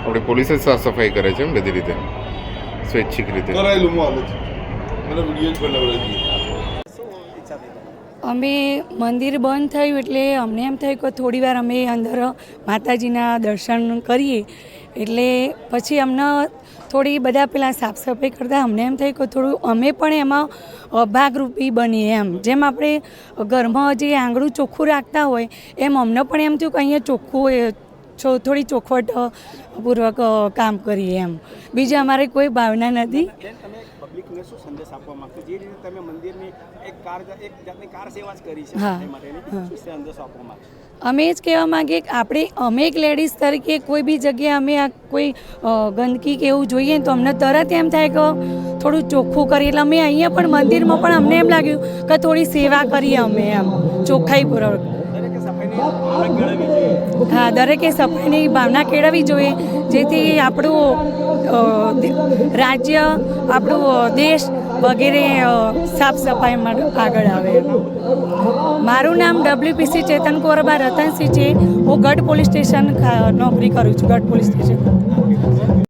આપણી પોલીસ જ સાફ સફાઈ કરે છે બધી રીતે સ્વૈચ્છિક રીતે કરાયેલું હાલે છે મને વિડીયો જ બનાવડાવી અમે મંદિર બંધ થયું એટલે અમને એમ થયું કે થોડી વાર અમે અંદર માતાજીના દર્શન કરીએ એટલે પછી અમને થોડી બધા પેલા સાફ સફાઈ કરતાં અમને એમ થયું કે થોડું અમે પણ એમાં ભાગરૂપી બનીએ એમ જેમ આપણે ઘરમાં જે આંગણું ચોખ્ખું રાખતા હોય એમ અમને પણ એમ થયું કે અહીંયા ચોખ્ખું થોડી ચોખવટ પૂર્વક કામ કરીએ એમ બીજી અમારે કોઈ ભાવના નથી. પબ્લિકને શું સંદેશ આપવા માંગતો જે રીતે તમે મંદિરની એક જાતની કાર સેવા જ કરી છે હા, માટેની હા. શું સંદેશ આપવા માંગો? અમે જ કહેવા માંગીએ કે અમે એક લેડીઝ તરીકે કોઈ બી જગ્યાએ અમે આ કોઈ ગંદકી કે એવું જોઈએ તો અમને તરત એમ થાય કે થોડું ચોખ્ખું કરીએ એટલે અમે અહીંયા પણ મંદિરમાં પણ અમને એમ લાગ્યું કે થોડી સેવા કરીએ અમે એમ ચોખ્ખાઈપૂર્વક. હા, દરેકે સફાઈની ભાવના કેળવવી જોઈએ જેથી આપણું રાજ્ય આપણું દેશ વગેરે સાફ સફાઈમાં આગળ આવે. મારું નામ WPC ચેતન કોરબા રતનસિંહ છે. હું ગઢ પોલીસ સ્ટેશન નોકરી કરું છું, ગઢ પોલીસ સ્ટેશન.